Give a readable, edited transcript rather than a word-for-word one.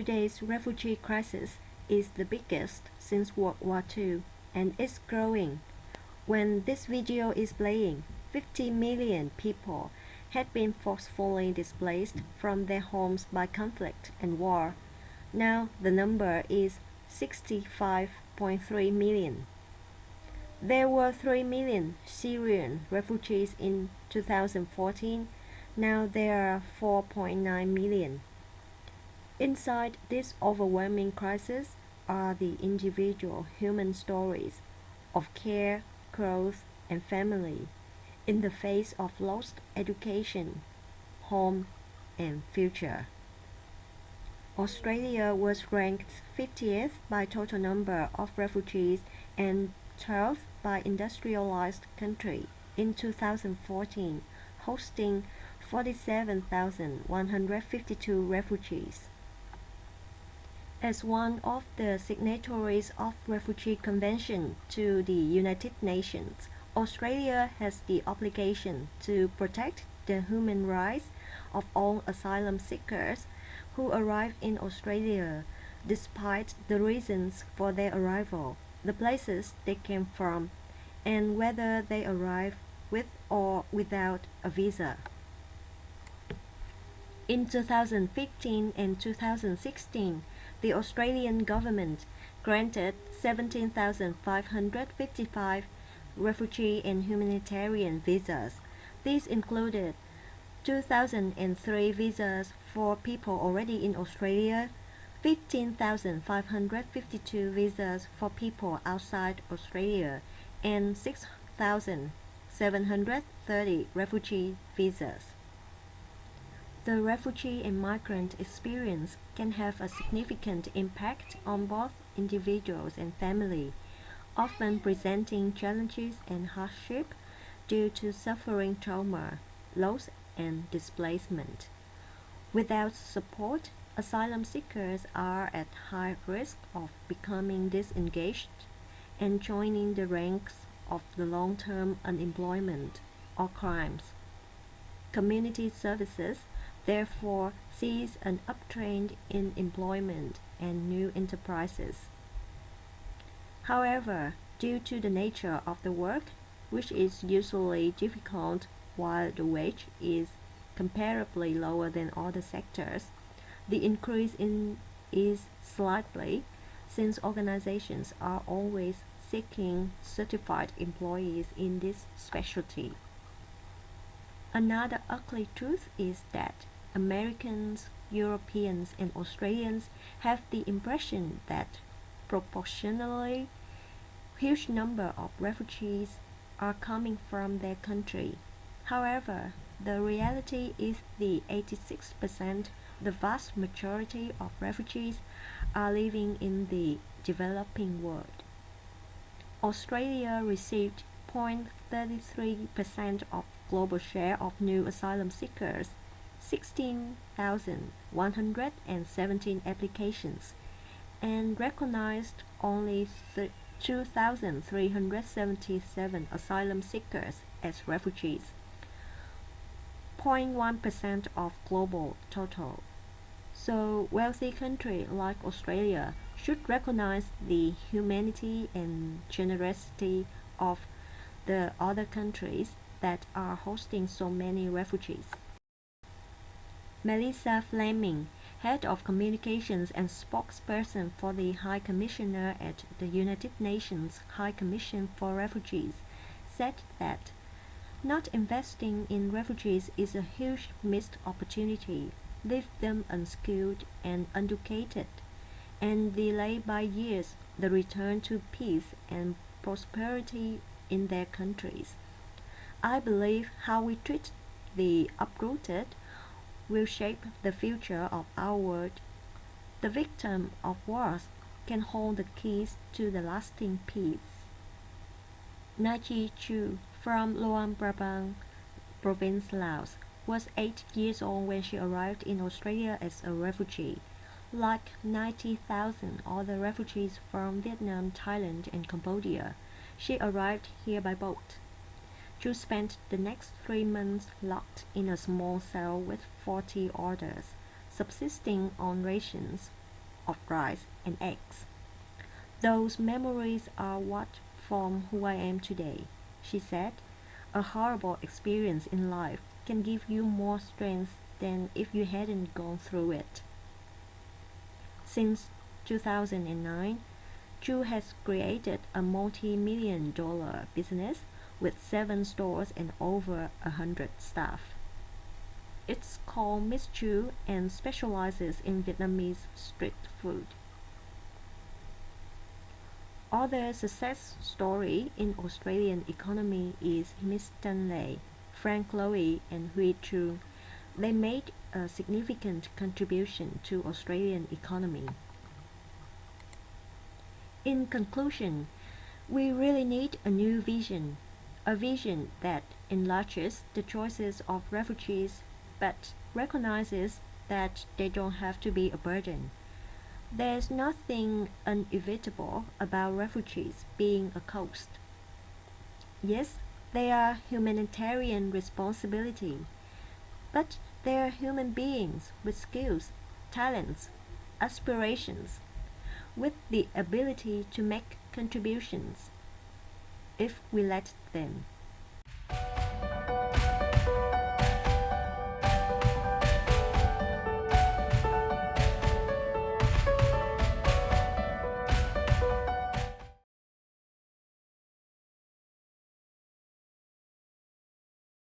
Today's refugee crisis is the biggest since World War II and is growing. When this video is playing, 50 million people had been forcefully displaced from their homes by conflict and war. Now the number is 65.3 million. There were 3 million Syrian refugees in 2014. Now there are 4.9 million. Inside this overwhelming crisis are the individual human stories of care, growth, and family in the face of lost education, home, and future. Australia was ranked 50th by total number of refugees and 12th by industrialized country in 2014, hosting 47,152 refugees. As one of the signatories of Refugee Convention to the United Nations, Australia has the obligation to protect the human rights of all asylum seekers who arrive in Australia, despite the reasons for their arrival, the places they came from, and whether they arrive with or without a visa. In 2015 and 2016, the Australian government granted 17,555 refugee and humanitarian visas. These included 2,003 visas for people already in Australia, 15,552 visas for people outside Australia, and 6,730 refugee visas. The refugee and migrant experience can have a significant impact on both individuals and family, often presenting challenges and hardship due to suffering trauma, loss, and displacement. Without support, asylum seekers are at high risk of becoming disengaged and joining the ranks of the long-term unemployment or crimes. Community services therefore sees an uptrend in employment and new enterprises. However, due to the nature of the work, which is usually difficult while the wage is comparably lower than other sectors, the increase is slightly, since organizations are always seeking certified employees in this specialty. Another ugly truth is that Americans, Europeans, and Australians have the impression that proportionally huge number of refugees are coming from their country. However, the reality is the 86%, the vast majority of refugees are living in the developing world. Australia received 0.33% of global share of new asylum seekers, 16,117 applications, and recognized only 2,377 asylum seekers as refugees, 0.1% of global total. So wealthy countries like Australia should recognize the humanity and generosity of the other countries that are hosting so many refugees. Melissa Fleming, Head of Communications and spokesperson for the High Commissioner at the United Nations High Commission for Refugees, said that not investing in refugees is a huge missed opportunity, leave them unskilled and uneducated, and delay by years the return to peace and prosperity in their countries. I believe how we treat the uprooted will shape the future of our world. The victim of wars can hold the keys to the lasting peace. Nachi Chu from Luang Prabang province, Laos, was 8 years old when she arrived in Australia as a refugee. Like 90,000 other refugees from Vietnam, Thailand, and Cambodia, she arrived here by boat. Chu spent the next 3 months locked in a small cell with 40 others, subsisting on rations, of rice and eggs. Those memories are what form who I am today, she said. A horrible experience in life can give you more strength than if you hadn't gone through it. Since 2009, Chu has created a multi-million-dollar business with 7 stores and over 100 staff. It's called Miss Chu and specializes in Vietnamese street food. Other success story in Australian economy is Miss Stanley, Frank Lowy and Hui Chu. They made a significant contribution to Australian economy. In conclusion, we really need a new vision, a vision that enlarges the choices of refugees but recognizes that they don't have to be a burden. There's nothing inevitable about refugees being a cost. Yes, they are humanitarian responsibility, but they are human beings with skills, talents, aspirations, with the ability to make contributions if we let them.